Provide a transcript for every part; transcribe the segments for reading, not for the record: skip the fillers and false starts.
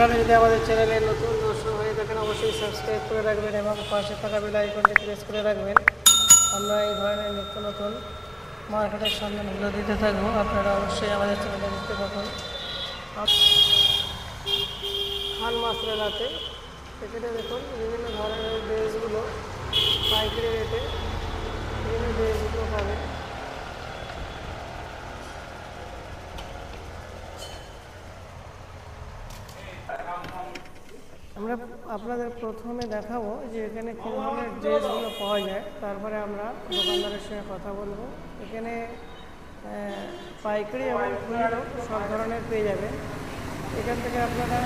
আপনারা যদি আমাদের চ্যানেলে নতুন দর্শক হয়ে থাকেন অবশ্যই সাবস্ক্রাইব করে রাখবেন এবং পাশে থাকা বেল আইকনটি প্রেস করে রাখবেন। আমরা এই ধরনের নিত্য নতুন মার্কেটের সন্ধানগুলো দিতে থাকবো, আপনারা অবশ্যই আমাদের চ্যানেলে দেখতে পাবেন। খান মাসরালাতে এখানে দেখুন বিভিন্ন ধরনের ড্রেসগুলো পাইকারি রেটে বিভিন্ন ড্রেসগুলো পাবেন। আমরা আপনাদের প্রথমে দেখাবো যে এখানে কী ধরনের ড্রেসগুলো পাওয়া যায়, তারপরে আমরা দোকানদারের সঙ্গে কথা বলবো। এখানে পাইকারি এবং খুচরো সব ধরনের পেয়ে যাবেন। এখান থেকে আপনারা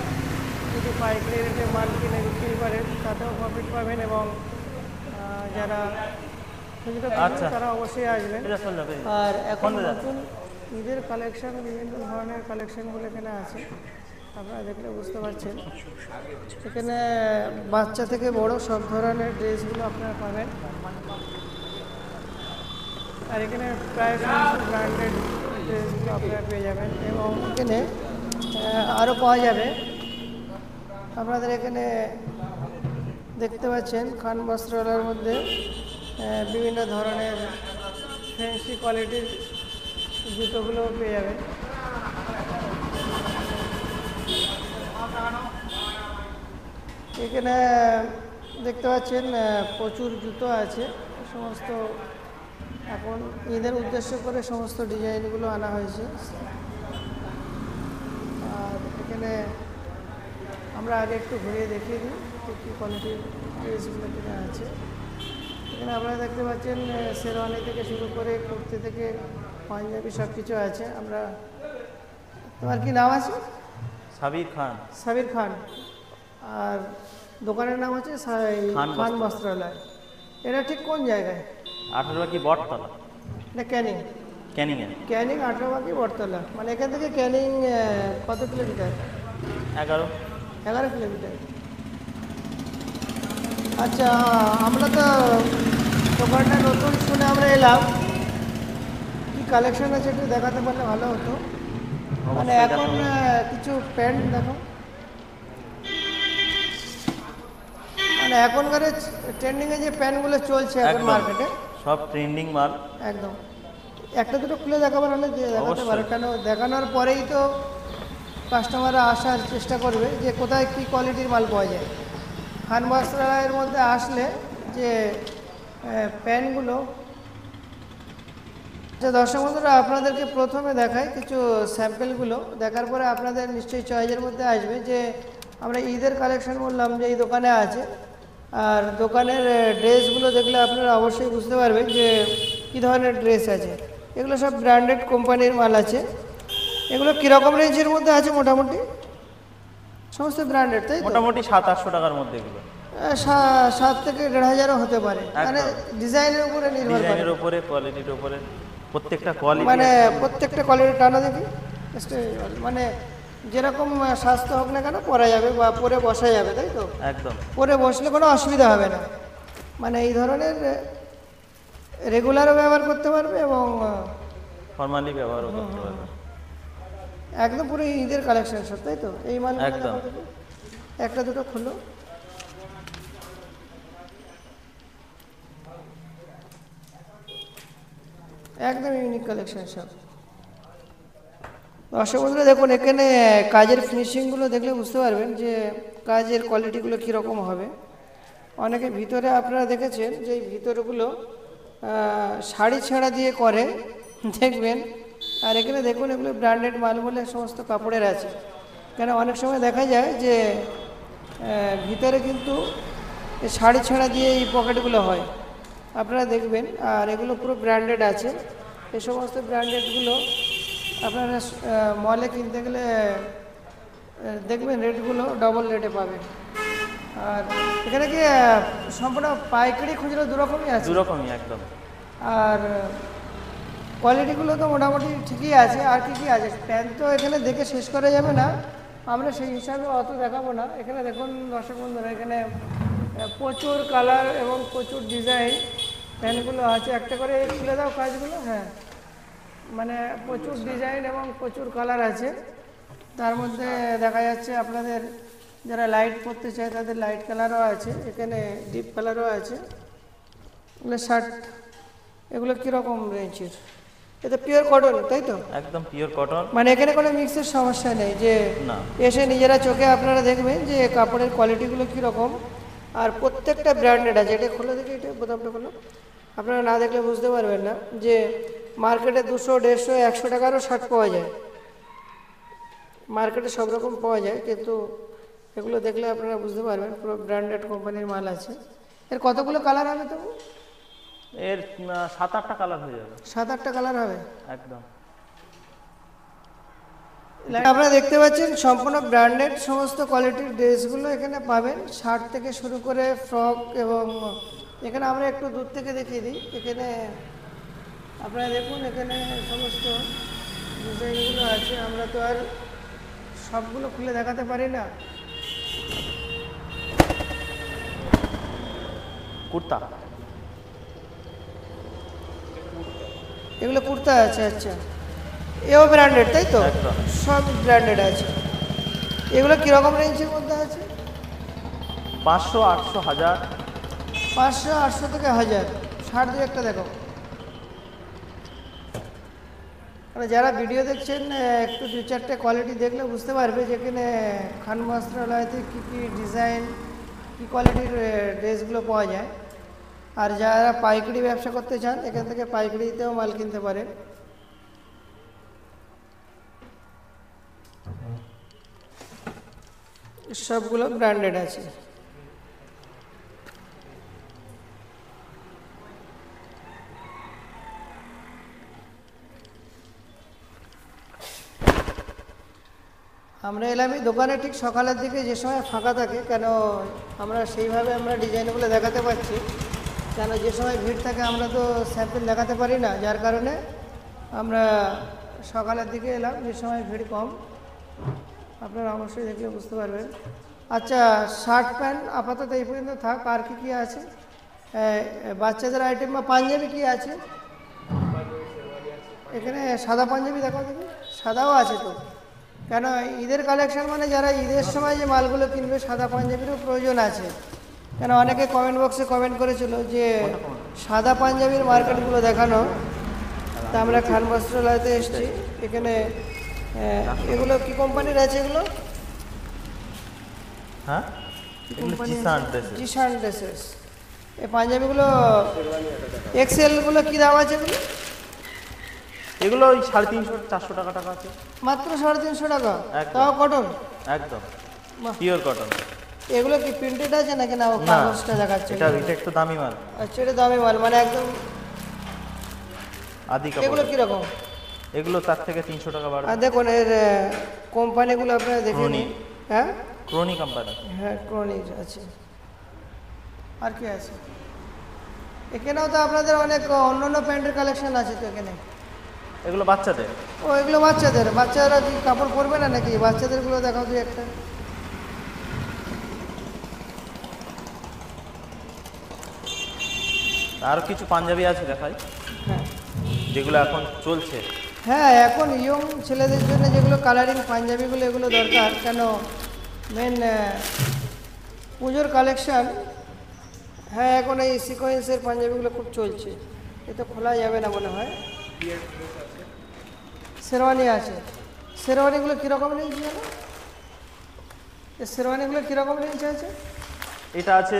যদি পাইকারি রেটে মাল কিনে বিক্রি করেন তাতেও প্রফিট পাবেন এবং যারা খুচরো কিনবেন তারা অবশ্যই আসবেন। আর এখন নতুন ঈদের কালেকশন, বিভিন্ন ধরনের কালেকশনগুলো এখানে আছে, আপনারা দেখলে বুঝতে পারছেন। এখানে বাচ্চা থেকে বড় সব ধরনের ড্রেসগুলো আপনারা পাবেন। আর এখানে প্রায় সমস্ত ব্র্যান্ডেড ড্রেসগুলো আপনারা পেয়ে যাবেন এবং এখানে আরও পাওয়া যাবে। আপনাদের এখানে দেখতে পাচ্ছেন খান বস্ত্রালয়ের মধ্যে বিভিন্ন ধরনের ফ্যান্সি কোয়ালিটির জুতোগুলোও পেয়ে যাবেন। এখানে দেখতে পাচ্ছেন প্রচুর জুতো আছে, সমস্ত এখন ঈদের উদ্দেশ্য করে সমস্ত ডিজাইনগুলো আনা হয়েছে। আর এখানে আমরা আগে একটু ঘুরিয়ে দেখিয়ে দিই কী কোয়ালিটির ড্রেসগুলো এখানে আছে। এখানে আপনারা দেখতে পাচ্ছেন শেরওয়ানি থেকে শুরু করে কুর্তি থেকে পাঞ্জাবি সব কিছু আছে। আমরা, তোমার কি নাম আছে? সাবির খান। সাবির খান। আর দোকানের নাম আছে খান বস্ত্রালয়। এটা ঠিক কোন জায়গায়? 18 বাকি বটতলা। এটা ক্যানিং? ক্যানিং 18 বাকি বটতলা। মানে এখান থেকে ক্যানিং কত কিলোমিটার? 11 কিলোমিটার। আচ্ছা, আমরা তো দোকানটা নতুন শুনে আমরা এলাম, কি কালেকশন আছে একটু দেখাতে পারলে ভালো হতো। মানে এখন কিছু প্যান্ট দেখো, মানে এখনকার ট্রেন্ডিংয়ে যে প্যান্টগুলো চলছে এখন মার্কেটে সব ট্রেন্ডিং মাল। একদম একটা দুটো খুলে দেখাবার হলে যে দেখাতে পারে, কেন দেখানোর পরেই তো কাস্টমাররা আসার চেষ্টা করবে যে কোথায় কী কোয়ালিটির মাল পাওয়া যায়। খান বস্ত্রালয়ের মধ্যে আসলে যে প্যান্টগুলো, যে দর্শক বন্ধুরা আপনাদেরকে প্রথমে দেখাই কিছু স্যাম্পেলগুলো, দেখার পরে আপনাদের নিশ্চয়ই চয়েসের মধ্যে আসবে যে আমরা ঈদের কালেকশন বললাম যে এই দোকানে আছে। আর দোকানের ড্রেসগুলো দেখলে আপনারা অবশ্যই বুঝতে পারবেন যে কী ধরনের ড্রেস আছে। এগুলো সব ব্র্যান্ডেড কোম্পানির মাল আছে। এগুলো কীরকম রেঞ্জের মধ্যে আছে? মোটামুটি সমস্ত ব্র্যান্ডেড, তাই মোটামুটি 700-800 টাকার মধ্যে। এগুলো 7 থেকে 1500 হতে পারে, মানে ডিজাইনের উপরে নির্ভর করে, ডিজাইনের উপরে, কোয়ালিটির উপরে, প্রত্যেকটা কোয়ালিটি, মানে প্রত্যেকটা কোয়ালিটি টানা দেখি, মানে যেরকম স্বাস্থ্য হোক না কেন পরা যাবে বা পরে বসা যাবে, তাই তো? একদম পরে বসলে কোনো অসুবিধা হবে না। মানে এই ধরনের রেগুলারও ব্যবহার করতে পারবে এবং ফর্মালি ব্যবহারও করতে পারবে। একদম পুরো ঈদের কালেকশন সব, তাই তো? এই মাল একদম একটা দুটো খুলো। একদম ইউনিক কালেকশন সব। দর্শক বন্ধুরা দেখুন, এখানে কাজের ফিনিশিংগুলো দেখলে বুঝতে পারবেন যে কাজের কোয়ালিটিগুলো কীরকম হবে। অনেকে ভিতরে আপনারা দেখেছেন যে এই ভিতরগুলো শাড়ি ছেঁড়া দিয়ে করে, দেখবেন। আর এখানে দেখুন এগুলো ব্র্যান্ডেড মাল বলে সমস্ত কাপড়ের আছে। কেন অনেক সময় দেখা যায় যে ভিতরে কিন্তু শাড়ি ছেঁড়া দিয়ে এই পকেটগুলো হয়, আপনারা দেখবেন। আর এগুলো পুরো ব্র্যান্ডেড আছে। এই সমস্ত ব্র্যান্ডেডগুলো আপনারা মলে কিনতে গেলে দেখবেন রেটগুলো ডবল রেটে পাবেন। আর এখানে কি সম্পূর্ণ পাইকারি খুচরো দুরকমই আছে? দুরকমই একদম। আর কোয়ালিটিগুলো তো মোটামুটি ঠিকই আছে। আর কি আছে? প্যান্ট তো এখানে দেখে শেষ করা যাবে না, আমরা সেই হিসাবে অত দেখাবো না। এখানে দেখুন দর্শক বন্ধুরা, এখানে প্রচুর কালার এবং প্রচুর ডিজাইন প্যান্টগুলো আছে। একটা করে খুলে দাও কাজগুলো। হ্যাঁ, মানে প্রচুর ডিজাইন এবং প্রচুর কালার আছে। তার মধ্যে দেখা যাচ্ছে আপনাদের যারা লাইট পরতে চায় তাদের লাইট কালারও আছে, এখানে ডিপ কালারও আছে। এগুলো শার্ট, এগুলো কীরকম রেঞ্জের? এটা পিওর কটন তাই তো? একদম পিওর কটন। মানে এখানে কোনো মিক্সের সমস্যা নেই, যে না। এসে নিজেরা চোখে আপনারা দেখবেন যে কাপড়ের কোয়ালিটিগুলো কীরকম। আর প্রত্যেকটা ব্র্যান্ডেড আছে। এটা খুলে দেখি, এটা বোতামটা খুলো। আপনারা না দেখলে বুঝতে পারবেন না যে মার্কেটে 200, 150, 100 টাকারও শার্ট পাওয়া যায়, মার্কেটে সব রকম পাওয়া যায়, কিন্তু এগুলো দেখলে আপনারা বুঝতে পারবেন পুরো ব্র্যান্ডেড কোম্পানির মাল আছে। এর কতগুলো কালার হবে তবু? এর 7-8টা কালার হয়ে যাবে। 7-8টা কালার হবে একদম। আপনারা দেখতে পাচ্ছেন সম্পূর্ণ ব্র্যান্ডেড সমস্ত কোয়ালিটির ড্রেসগুলো এখানে পাবেন, শার্ট থেকে শুরু করে ফ্রক। এবং এখানে আমরা একটু দূর থেকে দেখিয়ে দিই। এখানে আপনারা দেখুন, এখানে সমস্ত ডিজাইনগুলো আছে। আমরা তো আর সবগুলো খুলে দেখাতে পারি না। কুর্তা, এগুলো কুর্তা আছে। আচ্ছা, এও ব্র্যান্ডেড তাই তো? একদম। সব ব্র্যান্ডেড আছে। এগুলো কীরকম রেঞ্জের মধ্যে আছে? 500, 800, 1000। 500, 800 থেকে 1000। শার্ট দিয়ে একটা দেখো। মানে যারা ভিডিও দেখছেন একটু 2-4টে কোয়ালিটি দেখলে বুঝতে পারবে যেখানে খান বস্ত্রালয়তে কী কী ডিজাইন, কী কোয়ালিটির ড্রেসগুলো পাওয়া যায়। আর যারা পাইকারি ব্যবসা করতে চান এখান থেকে পাইকারিতেও মাল কিনতে পারেন। সবগুলো ব্র্যান্ডেড আছে। আমরা এলাম এই দোকানে ঠিক সকালের দিকে, যে সময় ফাঁকা থাকে, কেন আমরা সেইভাবে আমরা ডিজাইনগুলো দেখাতে পারছি। কেন যে সময় ভিড় থাকে আমরা তো স্যাম্পল দেখাতে পারি না, যার কারণে আমরা সকালের দিকে এলাম, যে সময় ভিড় কম। আপনারা অবশ্যই দেখলে বুঝতে পারবেন। আচ্ছা, শার্ট প্যান্ট আপাতত এই পর্যন্ত থাক। আর কি কী আছে? বাচ্চাদের আইটেম বা পাঞ্জাবি কি আছে? এখানে সাদা পাঞ্জাবি দেখো দেখি। সাদাও আছে তো? কেন ঈদের কালেকশন মানে যারা ঈদের সময় যে মালগুলো কিনবে, সাদা পাঞ্জাবিরও প্রয়োজন আছে। কেন অনেকে কমেন্ট বক্সে কমেন্ট করেছিল যে সাদা পাঞ্জাবির মার্কেটগুলো দেখানো। তা আমরা খান বস্ত্রালয়তে এসেছি। এখানে এগুলো কি কোম্পানির আছে? এগুলো হ্যাঁ, এগুলো জিসান ড্রেসেস। এই পাঞ্জাবিগুলো এক্সেলগুলো কী দাম আছে এগুলো? এগুলো ওই 350, 400 টাকা আছে। মাত্র 350 টাকা? একদম। তাও কটন? একদম পিওর কটন। এগুলো কি প্রিন্টেড আছে নাকি না কাগজটা দেখাচ্ছে? এটা একটু দামি মাল। আচ্ছা, এটা দামি মাল, মানে একদম আদি কাপড়। এগুলো কীরকম? এগুলো তার থেকে 300 টাকা বাড়বে। আর দেখুন এর কোম্পানিগুলো আপনারা দেখে নিন। হ্যাঁ, ক্রোনি কোম্পানি। হ্যাঁ, ক্রোনিক আছে। আর কি আছে? এখানেও তো আপনাদের অনেক অন্য প্যান্টের কালেকশন আছে তো এখানে। এগুলো বাচ্চাদের। ও, এগুলো বাচ্চাদের? বাচ্চারা কি কাপড় পরবে না নাকি? বাচ্চাদেরগুলো দেখাও তুই একটা। আরও কিছু পাঞ্জাবি আছে দেখাই, হ্যাঁ যেগুলো এখন চলছে। হ্যাঁ, এখন ইয়ং ছেলেদের জন্য যেগুলো কালারিং পাঞ্জাবিগুলো, এগুলো দরকার। কেন মেন পুজোর কালেকশান। হ্যাঁ, এখন এই সিকোয়েন্সের পাঞ্জাবিগুলো খুব চলছে। এ তো খোলা যাবে না মনে হয়। শেরওয়ানি আছে। শেরওয়ানিগুলো কীরকম রেঞ্জ জানো? এই শেরওয়ানিগুলো কীরকম রেঞ্জ আছে? এটা আছে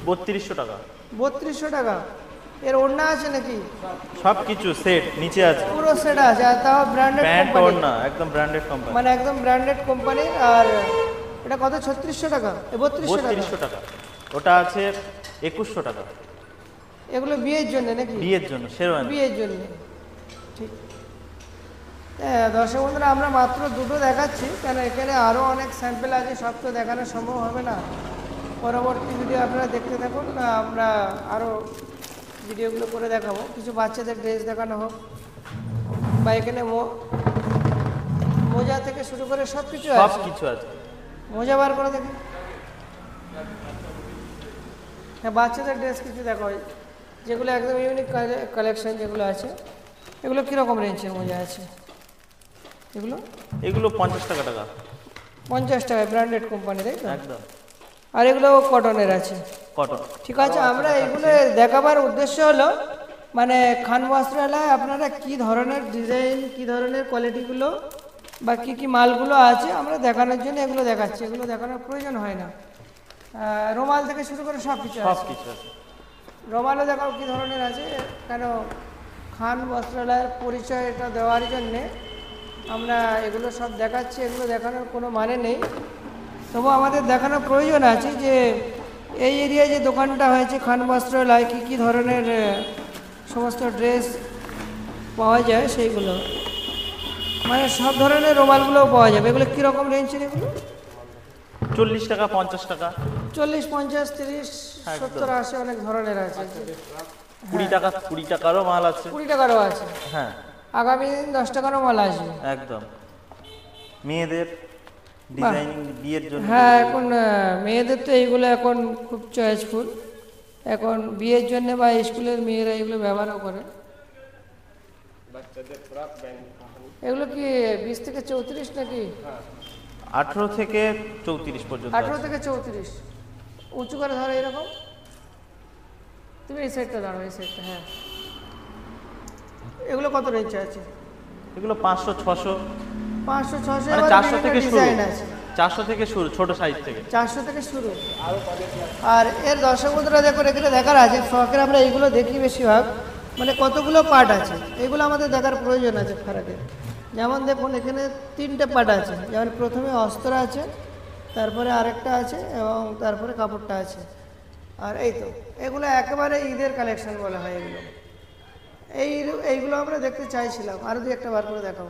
3200 টাকা। 3200 টাকা? এর ওড়না আছে নাকি? সব কিছু সেট নিচে আছে, পুরো সেট আছে। আর তাও ব্র্যান্ডেড প্যান্ট কোম্পানি? ওড়না একদম ব্র্যান্ডেড কোম্পানি, মানে একদম ব্র্যান্ডেড কোম্পানি। আর এটা কত? 3600 টাকা? 3200 টাকা। ওটা আছে 2100 টাকা। এগুলো বিয়ের জন্য নাকি? বিয়ের জন্য শেরওয়ানি। বিয়ের জন্য, ঠিক। হ্যাঁ দর্শক বন্ধুরা, আমরা মাত্র দুটো দেখাচ্ছি, কেন এখানে আরও অনেক স্যাম্পেল আছে, সব তো দেখানো সম্ভব হবে না। পরবর্তী ভিডিও আপনারা দেখতে থাকুন, আমরা আরও ভিডিওগুলো করে দেখাবো। কিছু বাচ্চাদের ড্রেস দেখানো হোক, বা এখানে মোজা থেকে শুরু করে সব কিছু আছে। মোজা বার করে দেখি। হ্যাঁ, বাচ্চাদের ড্রেস কিছু দেখো, যেগুলো একদম ইউনিক কালেকশন যেগুলো আছে। এগুলো কীরকম রেঞ্জের মোজা আছে? এগুলো এগুলো 50 টাকা টাকা। 50 টাকায় ব্র্যান্ডেড কোম্পানি, তাই তো? একদম আর এগুলো কটনের আছে। কটন। ঠিক আছে, আমরা এগুলো দেখাবার উদ্দেশ্য হলো মানে খান বস্ত্রালয় আপনারা কি ধরনের ডিজাইন, কি ধরনের কোয়ালিটিগুলো বা কি কি মালগুলো আছে আমরা দেখানোর জন্য এগুলো দেখাচ্ছি। এগুলো দেখানোর প্রয়োজন হয় না। রুমাল থেকে শুরু করে সব কিছু আছে। রুমালও দেখাও কি ধরনের আছে, কেন খান বস্ত্রালয়ের পরিচয়টা দেওয়ার জন্যে আমরা এগুলো সব দেখাচ্ছি। এগুলো দেখানোর কোনো মানে নেই, তবু আমাদের দেখানোর প্রয়োজন আছে যে এই এরিয়ায় যে দোকানটা হয়েছে খান বস্ত্রালয়, কী কী ধরনের সমস্ত ড্রেস পাওয়া যায় সেইগুলো, মানে সব ধরনের রুমালগুলোও পাওয়া যাবে। এগুলো কীরকম রেঞ্জের? এগুলো 40 টাকা 50 টাকা 40, 50, 30, 70, 80 অনেক ধরনের আছে। 20 টাকা, 20 টাকারও মাল আছে, 20 টাকারও আছে। হ্যাঁ আগামী দিন 10 টাকারও মাল আসবে একদম। মেয়েদের ডিজাইনিং বিয়ের জন্য। হ্যাঁ, এখন মেয়েদের তো এইগুলো এখন খুব চয়েসফুল। এখন বিয়ের জন্য বা স্কুলের মেয়েরা এগুলো ব্যবহারও করে। এগুলো কি 20 থেকে 34 নাকি? 18 থেকে 34 পর্যন্ত। 18 থেকে 34 উঁচু করে ধরো এরকম। তুমি এই সাইডটা দাঁড়াও, এই সাইডটা। হ্যাঁ, এগুলো কত রেঞ্জ আছে? এগুলো 500 600 500 600 মানে এবার 400 থেকে শুরু। ডিজাইন আছে। 400 থেকে শুরু, ছোট সাইজ থেকে 400 থেকে শুরু। আর এর দর্শক বন্ধুরা দেখো, এখানে দেখার আছে ফ্রকের, আমরা এইগুলো দেখি বেশিরভাগ, মানে কতগুলো পার্ট আছে এগুলো আমাদের দেখার প্রয়োজন আছে ফ্রকের। যেমন দেখুন এখানে 3টে পার্ট আছে, যেমন প্রথমে অস্ত্র আছে, তারপরে আরেকটা আছে এবং তারপরে কাপড়টা আছে। আর এই তো এগুলো একেবারে ঈদের কালেকশন বলা হয় এগুলো। এইগুলো আমরা দেখতে চাইছিলাম, আরও দু একটা বার করে দেখাও।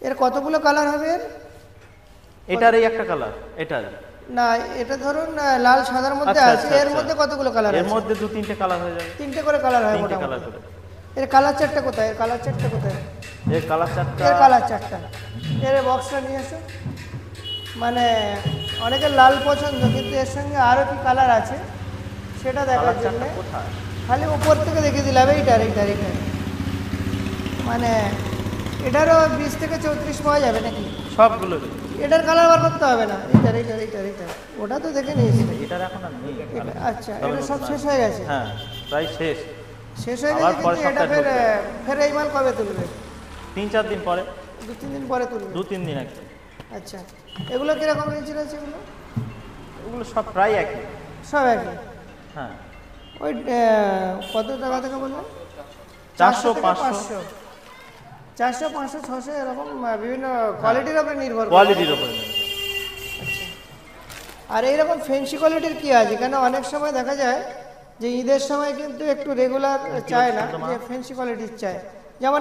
এর কতগুলো কালার হবে? এটার এই একটা কালার, এটার না, এটা ধরুন লাল সাদার মধ্যে আছে, এর মধ্যে কতগুলো কালার আছে? এর মধ্যে 2-3টে কালার হয়ে যাবে। 3টে করে কালার হয় 3টে মোটামুটি। কালার করে। এর কালার চারটা কোথায়? এর কালার চারটা কোথায়? এর কালার চারটা। এর কালার চারটা। এর বক্সটা নিয়ে এসো। মানে অনেকের লাল পছন্দ, কিন্তু এর সঙ্গে আরও কি কালার আছে সেটা দেখার জন্য কোথায় খালি উপর থেকে দেখে দিলাম। এইটার মানে এটারও 20 থেকে 34 পাওয়া যাবে নাকি? সবগুলো। এটার কালার বার করতে হবে না। এইটার ওটা তো দেখে নিয়েছি। এটার এখন আর নেই। আচ্ছা, এটা সব শেষ হয়ে গেছে? হ্যাঁ, প্রায় শেষ হয়ে গেছে। কিন্তু এটা ফের এই মাল কবে তুলবে? 3-4 দিন পরে। 2-3 দিন পরে তুলবে? 2-3 দিন আগে। আচ্ছা, এগুলো কিরকম রেঞ্জের আছে? ওগুলো সব প্রায় একই। সব একই? হ্যাঁ। ওই কত টাকা থেকে বললাম? 400 500 400 500 600 এরকম বিভিন্ন কোয়ালিটির উপরে নির্ভর করে। কোয়ালিটির উপরে। আচ্ছা, আর এইরকম ফ্যান্সি কোয়ালিটির কি আছে? কেন অনেক সময় দেখা যায় যে ঈদের সময় কিন্তু একটু রেগুলার চায় না, যে ফ্যান্সি কোয়ালিটির চায়। যেমন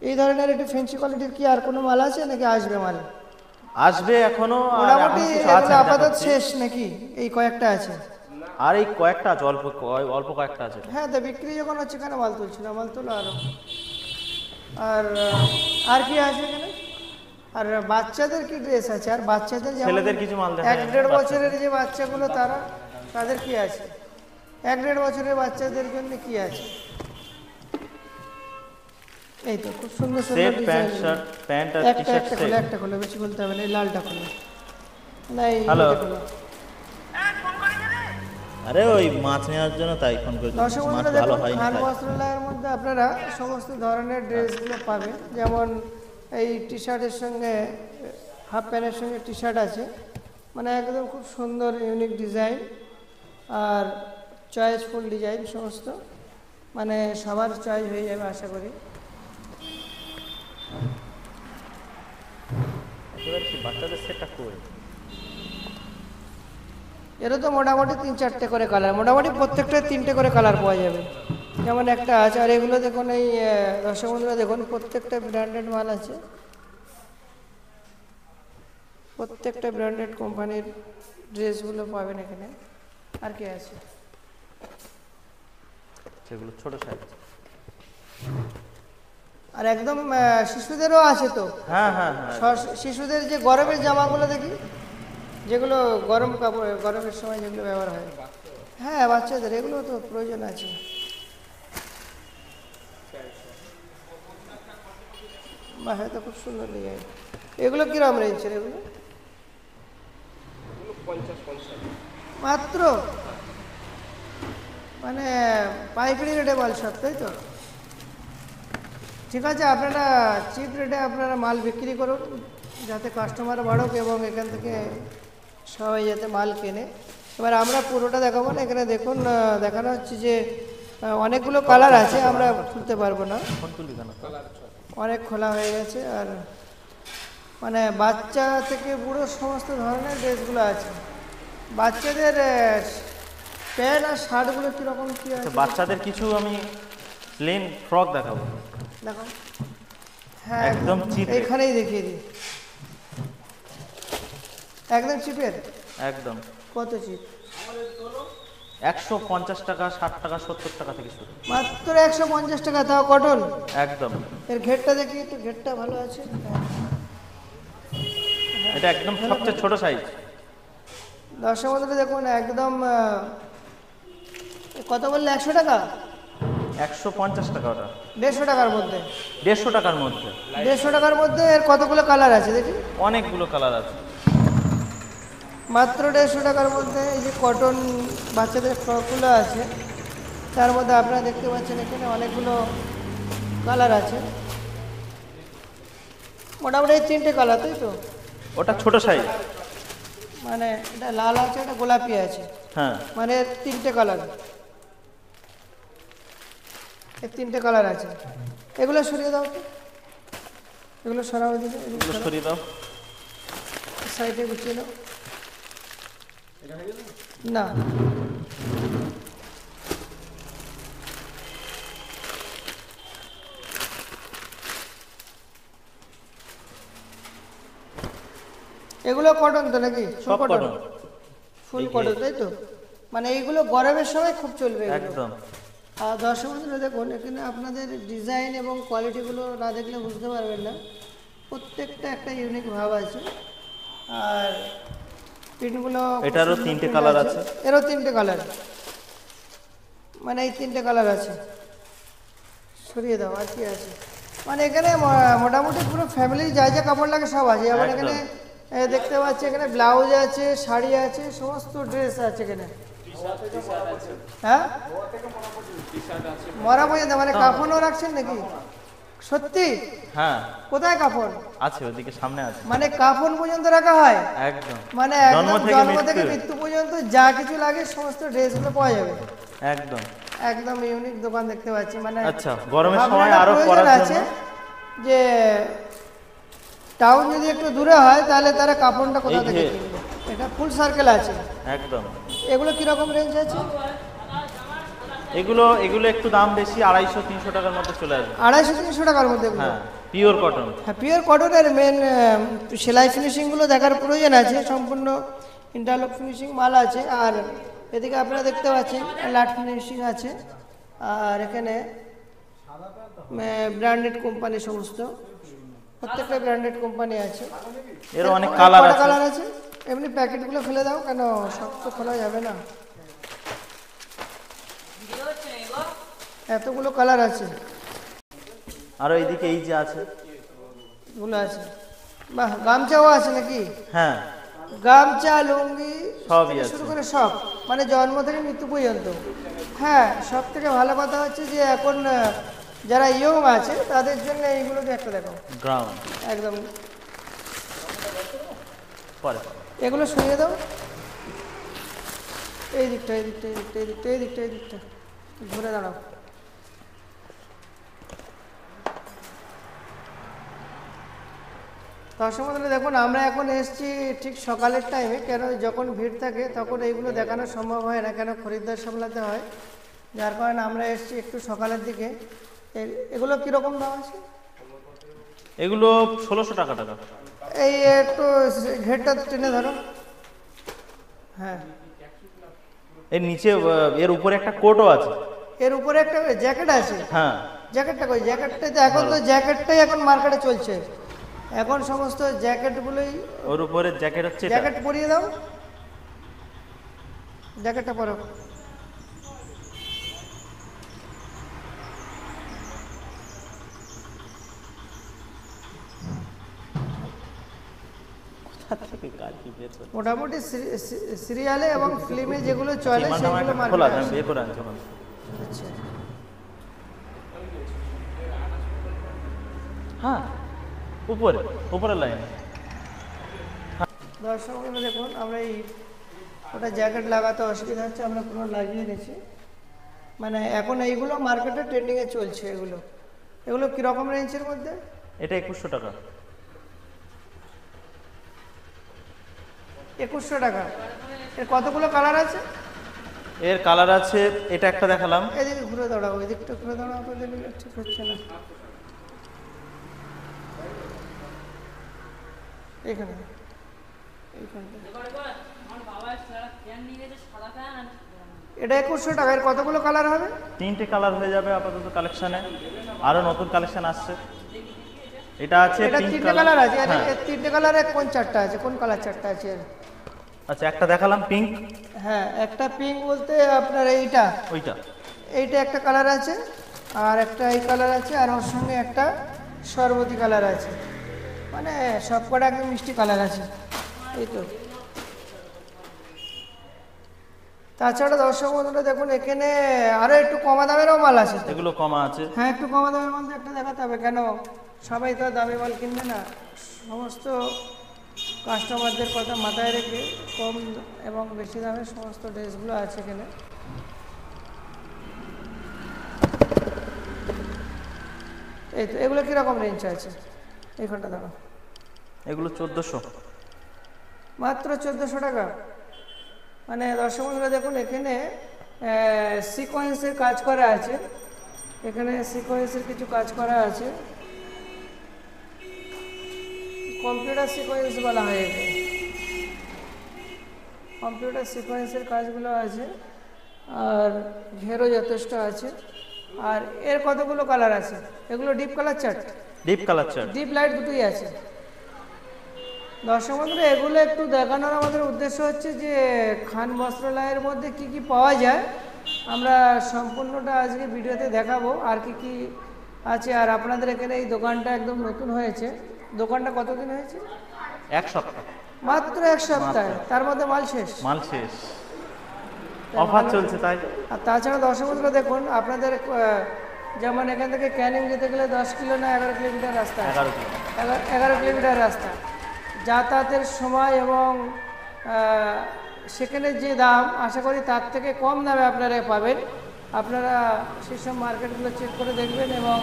এই ধরনের একটু ফ্যান্সি কোয়ালিটির কি আর কোনো মাল আছে নাকি আসবে মাল? আসবে এখনো, মোটামুটি আপাতত শেষ নাকি? এই কয়েকটা আছে? আর এই কয়েকটা আছে, অল্প কয়েকটা আছে। হ্যাঁ, তো বিক্রি যখন হচ্ছে কেন মাল তুলছিল? মাল তোলো আরো। আর কি আছে এখানে? আর বাচ্চাদের কি ড্রেস আছে? আর বাচ্চাদের ছেলেদের কিছু মাল দেখা যায়। 1-1.5 বছরের যে বাচ্চাগুলো তাদের কি আছে? 1-1.5 বছরের বাচ্চাদের জন্য কি আছে? এই তো খুব সুন্দর সুন্দর ডিজাইন। প্যান্ট আর টি-শার্ট সেট। একটা খুলে, বেশি বলতে হবে না। এই লালটা খুলে না, এই হ্যালো। খুলে। আরে ওই মাছ নেওয়ার জন্য তাই ফোন করেছি। দর্শক মাছ বন্ধুরা ভালো দেখুন, হয় না। খান বস্ত্রালয়ের মধ্যে আপনারা সমস্ত ধরনের ড্রেসগুলো পাবেন। যেমন এই টি শার্টের সঙ্গে হাফ প্যান্টের সঙ্গে টি শার্ট আছে, মানে একদম খুব সুন্দর ইউনিক ডিজাইন আর চয়েসফুল ডিজাইন সমস্ত, মানে সবার চয়েস হয়ে যাবে আশা করি। একেবারে কি বাচ্চাদের সেটটা কই? এরও তো মোটামুটি 3-4টে করে কালার, মোটামুটি প্রত্যেকটায় 3টে করে কালার পাওয়া যাবে। যেমন একটা আছে। আর এগুলো দেখুন, এই দর্শক বন্ধুরা দেখুন, প্রত্যেকটা ব্র্যান্ডেড মাল আছে, প্রত্যেকটা ব্র্যান্ডেড কোম্পানির ড্রেসগুলো পাবেন এখানে। আর কি আছে? সেগুলো ছোট সাইজ। আর একদম শিশুদেরও আছে তো। হ্যাঁ। শিশুদের যে গরমের জামাগুলো দেখি, যেগুলো গরম কাপড়, গরমের সময় যেগুলো ব্যবহার হয়। হ্যাঁ, বাচ্চাদের এগুলো তো প্রয়োজন আছে। বাহ, এটা খুব সুন্দর ডিজাইন। এগুলো কিরকম রেঞ্জের? এগুলো মাত্র মানে পাইকারি রেটে মাল সব, তাই তো? ঠিক আছে, আপনারা চিপ রেটে আপনারা মাল বিক্রি করুন, যাতে কাস্টমার বাড়ুক এবং এখান থেকে সবাই যাতে মাল কেনে। এবার আমরা পুরোটা দেখাবো না, এখানে দেখুন দেখানো হচ্ছে যে অনেকগুলো কালার আছে, আমরা খুলতে পারবো না, অনেক খোলা হয়ে গেছে। আর মানে বাচ্চা থেকে বুড়ো সমস্ত ধরনের ড্রেসগুলো আছে। বাচ্চাদের প্যান্ট আর শার্টগুলো কীরকম কী আছে? বাচ্চাদের কিছু আমি প্লেন ফ্রক দেখাবো। দেখো, হ্যাঁ একদম চিপ, এখানেই দেখিয়ে দিই। একদম চিপের? একদম। কত চিপ? 150 টাকা, 60 টাকা, 70 টাকা থেকে শুরু। মাত্র 150 টাকা, তাও কটন? একদম। এর ঘেরটা দেখি একটু, ঘেরটা ভালো আছে। এটা একদম সবচেয়ে ছোট সাইজ। দর্শক বন্ধুরা দেখুন, একদম কত বললে? 100 টাকা? 150 টাকা। ওটা 150 টাকার মধ্যে? 150 টাকার মধ্যে। 150 টাকার মধ্যে এর কতগুলো কালার আছে দেখি? অনেকগুলো কালার আছে। মাত্র 150 টাকার মধ্যে এই যে কটন বাচ্চাদের ফ্রকগুলো আছে, তার মধ্যে আপনারা দেখতে পাচ্ছেন এখানে অনেকগুলো কালার আছে। মোটামুটি 3টে কালার, তাই তো? ওটা ছোট সাইজ। মানে এটা লাল আছে, এটা গোলাপি আছে। হ্যাঁ, মানে 3টে কালার, এর 3টে কালার আছে। এগুলো সরিয়ে দাও তো, এগুলো সরাও দিকে, এগুলো সরিয়ে দাও। সাইডে গুছিয়ে দাও। না, এগুলো কটন তো নাকি? সব কটন। ফুল কটন, তাই তো? মানে এইগুলো গরমের সময় খুব চলবে একদম। আর দর্শক বন্ধুরা দেখুন, এখানে আপনাদের ডিজাইন এবং কোয়ালিটিগুলো না দেখলে বুঝতে পারবেন না। প্রত্যেকটা একটা ইউনিক ভাব আছে। আর প্রিন্টগুলো, এটারও 3টে কালার আছে। এরও 3টে কালার, মানে এই 3টে কালার আছে। সরিয়ে দাও, আর কি আছে? মানে এখানে মোটামুটি পুরো ফ্যামিলির যা যা কাপড় লাগে সব আছে। যেমন এখানে দেখতে পাচ্ছি, এখানে ব্লাউজ আছে, শাড়ি আছে, সমস্ত ড্রেস আছে এখানে। হ্যাঁ, মরা পর্যন্ত? মানে কাফনও রাখছেন নাকি? সত্যি? হ্যাঁ। কোথায় কাফন আছে? ওদিকে সামনে আছে। মানে কাফন পর্যন্ত রাখা হয়? একদম। মানে জন্ম থেকে মৃত্যু পর্যন্ত যা কিছু লাগে সমস্ত ড্রেসগুলো পাওয়া যাবে? একদম। একদম ইউনিক দোকান দেখতে পাচ্ছি। মানে আচ্ছা, গরমের সময় আরো করার আছে জন্য যে টাউন যদি একটু দূরে হয় তাহলে তারা কাপড়টা কোথা থেকে কিনবে? এটা ফুল সার্কেল আছে একদম। এগুলো কি রকম রেঞ্জ আছে? এগুলো একটু দাম বেশি, 250-300 টাকার মধ্যে চলে আসবে। 250-300 টাকার মধ্যে? হ্যাঁ, পিওর কটন। হ্যাঁ, পিওর কটনের মেন সেলাই ফিনিশিংগুলো দেখার প্রয়োজন আছে। সম্পূর্ণ ইন্টারলক ফিনিশিং মাল আছে। আর এদিকে আপনারা দেখতে পাচ্ছেন লাট ফিনিশিং আছে। আর এখানে ব্র্যান্ডেড কোম্পানি, সমস্ত প্রত্যেকটা ব্র্যান্ডেড কোম্পানি আছে। এর অনেক কালার আছে। এমনি প্যাকেটগুলো ফেলে দাও, কেন সব তো খোলা যাবে না। এতগুলো কালার আছে। আর এইদিকে এই যে আছে, গুলো আছে। বাহ, গামছাও আছে নাকি? হ্যাঁ, গামছা, লুঙ্গি সবই আছে, শুরু করে সব, মানে জন্ম থেকে মৃত্যু পর্যন্ত। হ্যাঁ, সব থেকে ভালো কথা হচ্ছে যে এখন যারা ইয়ং আছে তাদের জন্য এইগুলোকে একটা দেখো, গ্রাউন্ড একদম। পরে এগুলো সরিয়ে দাও, এই দিকটা, এই দিকটা, এই দিকটা, এই দিকটা, এই দিকটা, এই দিকটা ঘুরে দাঁড়াও। দর্শক বন্ধুরা দেখুন, আমরা এখন এসেছি ঠিক সকালের টাইমে। কেন, যখন ভিড় থাকে তখন এইগুলো দেখানো সম্ভব হয় না, কেন খরিদ্দার সামলাতে হয়। যার কারণে আমরা এসেছি একটু সকালের দিকে। এগুলো কীরকম দাম আছে? এগুলো 1600 টাকা। এই একটু ঘেরটা টেনে ধরো। হ্যাঁ, এর নিচে, এর উপরে একটা কোটও আছে। এর উপরে একটা জ্যাকেট আছে। হ্যাঁ, জ্যাকেটটা কই? জ্যাকেটটা তো এখন তো জ্যাকেটটাই এখন মার্কেটে চলছে। এখন সমস্ত জ্যাকেটগুলোই, ওর উপরে জ্যাকেট হচ্ছে। জ্যাকেট পরিয়ে দাও, জ্যাকেটটা পরো। কোথা থেকে কাজ কি বের করে মোটামুটি সিরিয়ালে এবং ফিল্মে যেগুলো চলে সীমানা সেগুলো একটা মার্কেটে খোলা আছে, আমি আসে। বের করে আনছি ওখান থেকে। আচ্ছা, হ্যাঁ উপরে লাইন। দর্শক বন্ধুরা দেখুন, আমরা এই ওটা জ্যাকেট লাগাতে অসুবিধা হচ্ছে, আমরা পুরো লাগিয়ে নিয়েছি। মানে এখন এইগুলো মার্কেটে ট্রেন্ডিংয়ে চলছে। এগুলো কীরকম রেঞ্জের মধ্যে? এটা 2100 টাকা। 2100 টাকা। এর কতগুলো কালার আছে? এর কালার আছে, এটা একটা দেখালাম। এদিকে ঘুরে দাঁড়াও, এদিকটা ঘুরে দাঁড়াও, আপনাদের ঠিক হচ্ছে না। এইখানে এটা 2100 টাকা। এর কতগুলো কালার হবে? 3টে কালার হয়ে যাবে আপাতত কালেকশনে, আরো নতুন কালেকশন আসছে। এটা আছে এটা পিঙ্ক 3টে কালার আছে। হ্যাঁ। এর 3টে কালারে কোন চারটা আছে? কোন কালার চারটা আছে এর? আচ্ছা, একটা দেখালাম পিঙ্ক, হ্যাঁ, একটা পিঙ্ক বলতে আপনার এইটা, এইটা একটা কালার আছে, আর একটা এই কালার আছে, আর ওর সঙ্গে একটা শরবতি কালার আছে। মানে সব কটা একদম মিষ্টি কালার আছে। এই তো। তাছাড়া দর্শক বন্ধুরা দেখুন, এখানে আরো একটু কমা দামেরও মাল আছে। এগুলো কমা আছে। হ্যাঁ, একটু কমা দামের মধ্যে একটা দেখাতে হবে, কেন সবাই তো দামি মাল কিনবে না। সমস্ত কাস্টমারদের কথা মাথায় রেখে কম এবং বেশি দামের সমস্ত ড্রেসগুলো আছে এখানে। এই তো, এগুলো কীরকম রেঞ্জ আছে? এই ঘন্টা দাঁড়াও। এগুলো 1400, মাত্র 1400 টাকা। মানে দর্শক বন্ধুরা দেখুন, এখানে সিকোয়েন্সের কাজ করা আছে। এখানে সিকোয়েন্সের কিছু কাজ করা আছে, কম্পিউটার সিকোয়েন্স বলা হয় একে। কম্পিউটার সিকোয়েন্সের কাজগুলো আছে, আর ঘেরও যথেষ্ট আছে। আর এর কতগুলো কালার আছে? এগুলো deep colour chart, deep light দুটোই আছে। দর্শক বন্ধুরা, এগুলো একটু দেখানোর আমাদের উদ্দেশ্য হচ্ছে যে খান বস্ত্রালয়ের মধ্যে কি কি পাওয়া যায়, আমরা সম্পূর্ণটা আজকে ভিডিওতে দেখাবো। আর কি কি আছে, আর আপনাদের এখানে এই দোকানটা একদম নতুন হয়েছে। দোকানটা কতদিন হয়েছে? 1 সপ্তাহ, মাত্র 1 সপ্তাহ, তার মধ্যে মাল শেষ। অফার চলছে তাই। আর তাছাড়া দর্শক বন্ধুরা দেখুন, আপনাদের যেমন এখান থেকে ক্যানিং যেতে গেলে 10 কিলো না 11 কিলোমিটার রাস্তা, 11 কিলোমিটার রাস্তা। যাতায়াতের সময় এবং সেখানে যে দাম, আশা করি তার থেকে কম দামে আপনারা পাবেন। আপনারা সেসব মার্কেটগুলো চেক করে দেখবেন এবং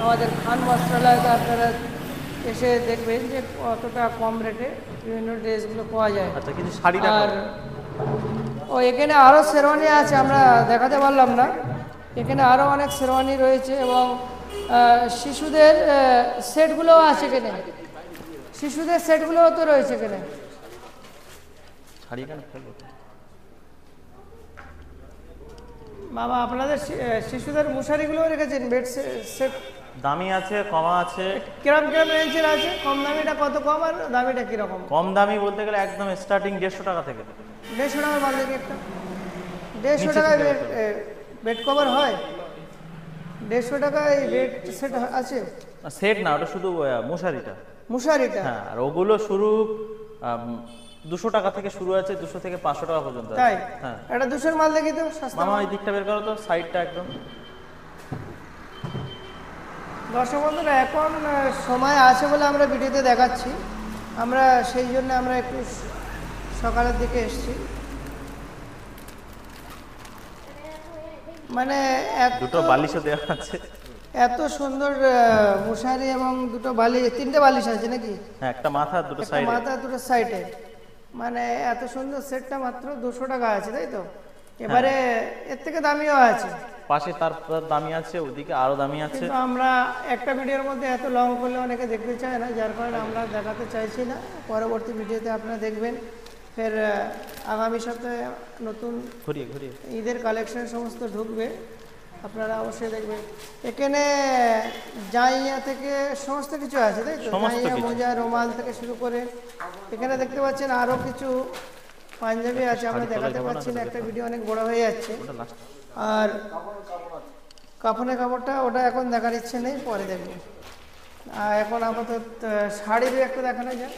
আমাদের খান বস্ত্রালয়তে আপনারা এসে দেখবেন যে কতটা কম রেটে বিভিন্ন ড্রেসগুলো পাওয়া যায়। আচ্ছা, কিছু শাড়ি আর এখানে আরও শেরওয়ানি আছে, আমরা দেখাতে পারলাম না। এখানে আরও অনেক শেরওয়ানি রয়েছে এবং শিশুদের সেটগুলোও আছে এখানে। শিশুদের সেটগুলোও তো রয়েছে এখানে। বাবা, আপনাদের শিশুদের মশারিগুলোও রেখেছেন, বেড সেট। দামি আছে, কমা আছে। কিরকম রেঞ্জের আছে? কম দামিটা কত কম, আর দামিটা কিরকম? কম দামি বলতে গেলে একদম স্টার্টিং 150 টাকা থেকে। 150 টাকার মাল দেখি একটা। 150 টাকায় বেড কভার হয়? 150 টাকায় বেড সেট আছে? সেট না, ওটা শুধু মশারিটা। হ্যাঁ, আর ওগুলো শুরু 200 টাকা থেকে শুরু আছে, 200 থেকে 500 টাকা পর্যন্ত। তাই? হ্যাঁ, এটা 200 মাল দেখি তো, সস্তা। মামা এই দিকটা বের করো তো, সাইডটা একদম। দর্শক বন্ধুরা, এখন সময় আছে বলে আমরা ভিডিওতে দেখাচ্ছি। আমরা সেই জন্য আমরা একটু সকালের দিকে এসেছি। মানে দুটো বালিশও দেওয়া আছে। এত সুন্দর মশারি এবং দুটো বালিশ, 3টে বালিশ আছে নাকি? হ্যাঁ, একটা মাথা, দুটো সাইডে। মাথা, দুটো সাইডে। মানে এত সুন্দর সেটটা মাত্র 200 টাকা আছে, তাই তো? এবারে এর থেকে দামিও আছে, পাশে তার দামি আছে, ওদিকে আরো দামি আছে। কিন্তু আমরা একটা ভিডিওর মধ্যে এত লং করলে অনেকে দেখতে চায় না, যার কারণে আমরা দেখাতে চাইছি না। পরবর্তী ভিডিওতে আপনারা দেখবেন। ফের আগামী সপ্তাহে নতুন ঈদের কালেকশন সমস্ত ঢুকবে, আপনারা অবশ্যই দেখবেন। এখানে জাইয়া থেকে সমস্ত কিছু আছে, তাই তো? জাইয়া, মোজা, রুমাল থেকে শুরু করে এখানে দেখতে পাচ্ছেন আরও কিছু পাঞ্জাবি আছে, আমরা দেখাতে পাচ্ছি না, একটা ভিডিও অনেক বড় হয়ে যাচ্ছে। আর কাফনের কাপড়টা ওটা এখন দেখার ইচ্ছে নেই, পরে দেখবো। আর এখন আপাতত শাড়িরও একটা দেখানো যায়।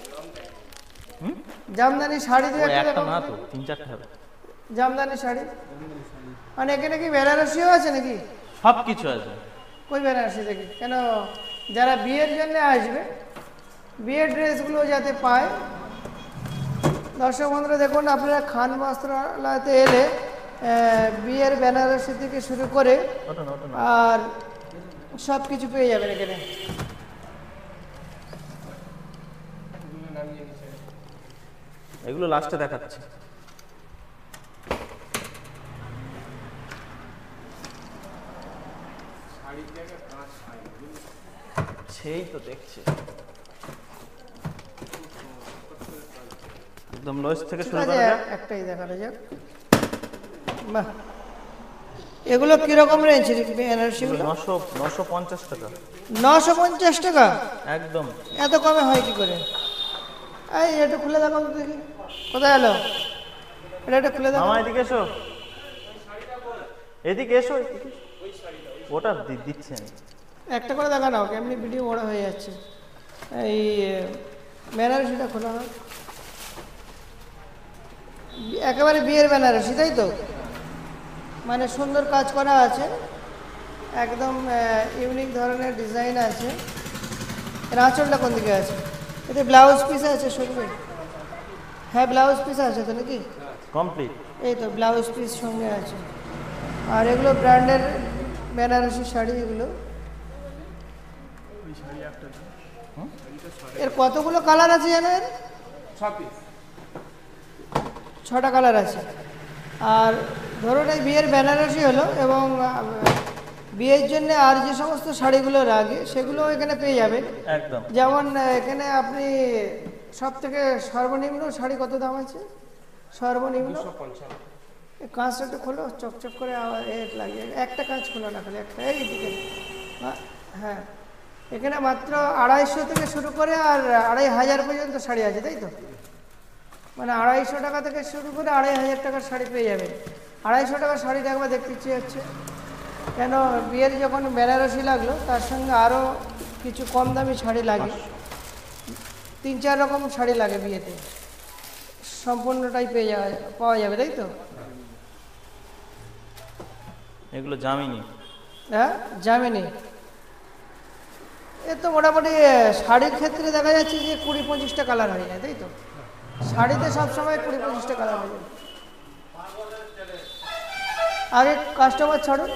জামদানি শাড়ি দিয়ে ওই একটা একটা দেখাও। না তো, 3-4টা হবে। জামদানি শাড়ি মানে এখানে কি বেনারসিও আছে নাকি? সব কিছু আছে। কই বেনারসি দেখি কেন, যারা বিয়ের জন্য আসবে বিয়ের ড্রেসগুলো যাতে পায়। দর্শক বন্ধুরা দেখুন, আপনারা খান বস্ত্রালয়তে এলে বিয়ের বেনারসি থেকে শুরু করে ওটা না, ওটা না। আর সব কিছু পেয়ে যাবেন এখানে। এগুলো লাস্টে দেখাচ্ছি। সেই তো দেখছি, একদম লোয়েস্ট থেকে ঠিক শুরু আছে, করা যাক। একটাই দেখানো যাক। বাহ, এগুলো কিরকম রেঞ্জ বেনারসিগুলো? 950 টাকা 950 টাকা? একদম। এত কমে হয় কি করে? এই এটা খুলে দেখাও তো দেখি, কোথায় এলো এটা, এটা খুলে দেখাও। মামা এদিকে এসো, এদিকে এসো, এদিকে। ওটা দিচ্ছেন। একটা করে দেখা নাও, এমনি ভিডিও বড় হয়ে যাচ্ছে। এই বেনারসিটা খোলা হয়, একেবারে বিয়ের বেনারসি তাই তো? মানে সুন্দর কাজ করা আছে, একদম ইউনিক ধরনের ডিজাইন আছে। এর আঁচলটা কোন দিকে আছে? এতে ব্লাউজ পিস আছে সঙ্গে? হ্যাঁ ব্লাউজ পিস আছে তো নাকি? কমপ্লিট। এই তো ব্লাউজ পিস সঙ্গে আছে। আর এগুলো ব্র্যান্ডের বেনারসি শাড়ি এগুলো। এর কতগুলো কালার আছে জানো? এর 6টা কালার আছে। আর ধরুন এই বিয়ের বেনারসি হলো, এবং বিয়ের জন্য আর যে সমস্ত শাড়িগুলো লাগে সেগুলো এখানে পেয়ে যাবেন। একদম। যেমন এখানে আপনি সব থেকে সর্বনিম্ন শাড়ি কত দাম আছে? সর্বনিম্ন এই কাঁচটা একটু খোলো, চকচক করে লাগিয়ে একটা কাঁচ খোলো না, খালি একটা এই দিকে। হ্যাঁ, এখানে মাত্র 250 থেকে শুরু করে আর 2500 পর্যন্ত শাড়ি আছে তাই তো? মানে 250 টাকা থেকে শুরু করে 2500 টাকার শাড়ি পেয়ে যাবেন। 250 টাকার শাড়িটা একবার দেখতে ইচ্ছে হচ্ছে, কেন বিয়ের যখন বেনারসি লাগলো তার সঙ্গে আরও কিছু কম দামি শাড়ি লাগে, 3-4 রকম শাড়ি লাগে বিয়েতে, সম্পূর্ণটাই পাওয়া যাবে তাই তো? এগুলো জামিনি। হ্যাঁ জামিনি। এ তো মোটামুটি শাড়ির ক্ষেত্রে দেখা যাচ্ছে যে 20-25টা কালার হয়ে যায় তাই তো? শাড়িতে সবসময় 20-25টা কালার হয়ে যায়। আগে কাস্টমার ছাড়ুন।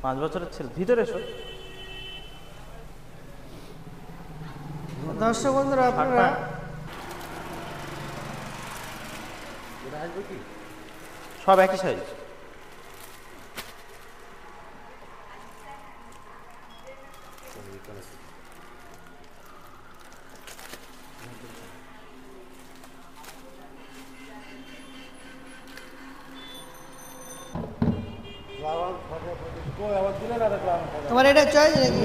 5 বছরের ছেলে, ভিতরে এসো। দর্শক বন্ধুরা আপনারা সব একই সাইজ। তোমার এটা চয়েস নাকি?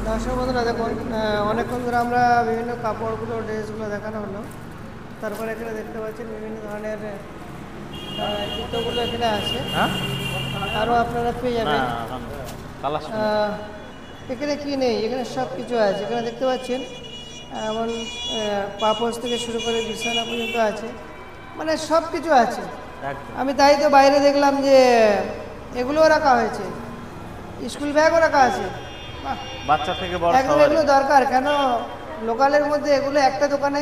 দর্শক বন্ধুরা দেখুন, অনেকক্ষণ ধরে আমরা বিভিন্ন কাপড়গুলো ড্রেসগুলো দেখানো হলো, তারপরে এখানে দেখতে পাচ্ছেন বিভিন্ন ধরনের জুতোগুলো এখানে আছে। হ্যাঁ, আরও আপনারা পেয়ে না যাবেন। কালার। এখানে কি নেই, এখানে সব কিছু আছে। এখানে দেখতে পাচ্ছেন এমন পাপোশ থেকে শুরু করে বিছানা পর্যন্ত আছে, মানে সব কিছু আছে। একদম। আমি তাই তো বাইরে দেখলাম যে এগুলোও রাখা হয়েছে, স্কুল ব্যাগও রাখা আছে। বাহ, বাচ্চা থেকে বড় একদম সবারই। এগুলো দরকার, কেন লোকালের মধ্যে এগুলো একটা দোকানে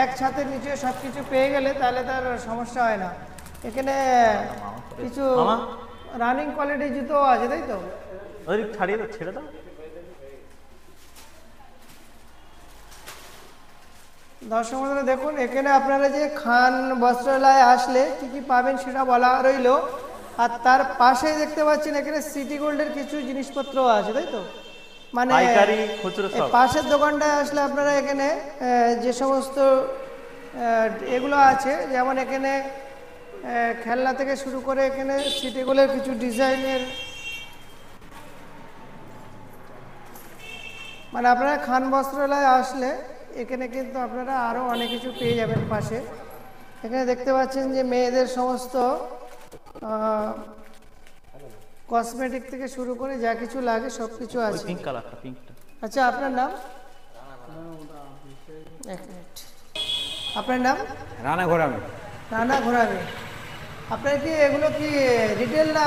এক ছাদের নিচে সব কিছু পেয়ে গেলে তাহলে তার সমস্যা হয় না। এখানে কিছু মামা? রানিং কোয়ালিটির জুতো আছে তাই তো? ওই ছাড়িয়ে দাও, ছেড়ে দাও। দর্শক বন্ধুরা দেখুন, এখানে আপনারা যে খান বস্ত্রালয়ে আসলে কি কি পাবেন সেটা বলা রইলো। আর তার পাশেই দেখতে পাচ্ছেন এখানে সিটি গোল্ডের কিছু জিনিসপত্র আছে তাই তো? মানে পাইকারি, খুচরো এই সব। পাশের দোকানটায় আসলে আপনারা এখানে যে সমস্ত এগুলো আছে, যেমন এখানে খেলনা থেকে শুরু করে এখানে সিটি গোল্ডের কিছু ডিজাইনের, মানে আপনারা খান বস্ত্রালয়ে আসলে এখানে কিন্তু আপনারা আরও অনেক কিছু পেয়ে যাবেন পাশে। এখানে দেখতে পাচ্ছেন যে মেয়েদের সমস্ত কসমেটিক থেকে শুরু করে যা কিছু লাগে সব কিছু ওই আছে। পিঙ্ক কালারটা, পিঙ্কটা। আচ্ছা, আপনার নাম? এক মিনিট। আপনার নাম? রানা ঘোরামি। রানা ঘোরামি। আপনার কি এগুলো কি রিটেল না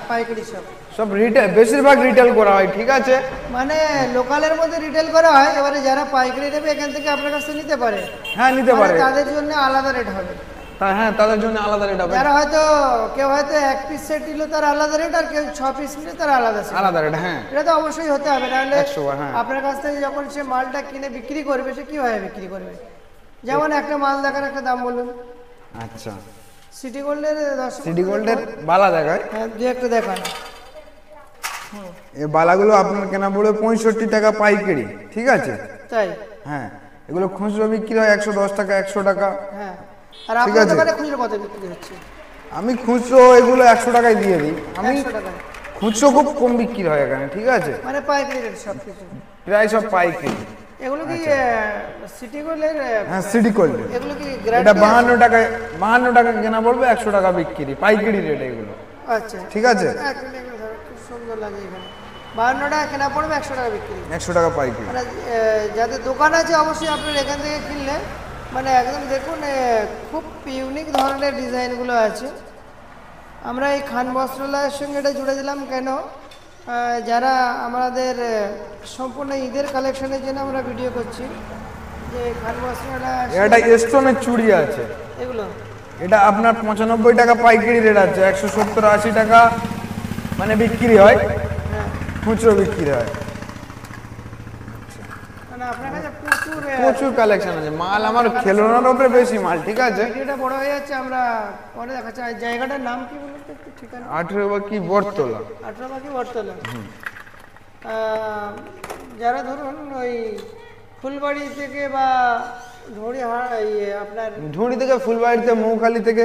পাইকারি সব? সব রিটেল, বেশিরভাগ রিটেল করা হয়, ঠিক আছে। মানে লোকালের মধ্যে রিটেল করা হয়, এবারে যারা পাইকারি নেবে এখান থেকে আপনার কাছ থেকে নিতে পারে। হ্যাঁ, নিতে পারে। তাদের জন্য আলাদা রেট হবে। হ্যাঁ, তাদের জন্য আলাদা রেট হবে। যারা হয়তো কেউ হয়তো 1 পিস সেট নিল তার আলাদা রেট, আর কেউ 6 পিস নিলে তার আলাদা সেট। আলাদা রেট, হ্যাঁ। এটা তো অবশ্যই হতে হবে, নাহলে 100, হ্যাঁ। আপনার কাছ থেকে যখন সে মালটা কিনে বিক্রি করবে সে কিভাবে বিক্রি করবে? যেমন একটা মাল দেখার একটা দাম বলুন। আচ্ছা, সিটি গোল্ডের সিটি গোল্ডের বালা দেখায়। হ্যাঁ, দু একটা দেখান। এই বালাগুলো আপনার কেনা পড়বে 65 টাকা পাইকারি, ঠিক আছে। তাই? হ্যাঁ, এগুলো খুচরো বিক্রি হয় 110 টাকা, 100 টাকা। হ্যাঁ। আর ঠিক আপনার আছে। দোকানে খুচরো কত বিক্রি হচ্ছে? আমি খুচরো এগুলো 100 টাকায় দিয়ে দিই। আমি 100 টাকা। খুচরো খুব কম বিক্রি হয় এখানে, ঠিক আছে। মানে পাইকারি রেট সব কিছু? প্রায় সব পাইকারি। এগুলো কি সিটি গোল্ডের? হ্যাঁ, সিটি গোল্ডের। এগুলো কি এটা গ্যারান্টি? 52 টাকা কেনা পড়বে, 100 টাকা বিক্রি, পাইকারি রেট এগুলো, আচ্ছা, ঠিক আছে। এক মিনিট ধরো, খুব সুন্দর লাগে এখানে। 52 টাকা কেনা পড়বে, 100 টাকা বিক্রি। 100 টাকা পাইকারি। মানে যাদের দোকান আছে অবশ্যই আপনার এখান থেকে কিনলে মানে একদম দেখুন খুব ইউনিক ধরনের ডিজাইনগুলো আছে। আমরা এই খান বস্ত্রালয়ের সঙ্গে এটা জুড়ে দিলাম কেন? যারা আমাদের সম্পূর্ণ ঈদের কালেকশনের জন্য আমরা ভিডিও করছি, যে খান বস্ত্রালয় এটা স্টোনের চুড়ি আছে। এগুলো এটা আপনার 95 টাকা পাইকারি রেট আছে, 170-80 টাকা মানে বিক্রি হয়, হ্যাঁ, খুচরো বিক্রি হয়। মানে আপনার কাছে প্রচুর প্রচুর কালেকশন আছে মাল, আমার খেলনার উপরে বেশি মাল, ঠিক আছে। ভিডিওটা বড় হয়ে যাচ্ছে, আমরা পরে দেখাচ্ছি। আর জায়গাটার নাম কি বলুন তো একটু? ঠিকানা? 18 বাকি বটতলা। 18 বাকি বটতলা। যারা ধরুন ওই ফুলবাড়ি থেকে বা আপনার ঝুড়ি থেকে, ফুলবাড়িতে, মৌখালি থেকে,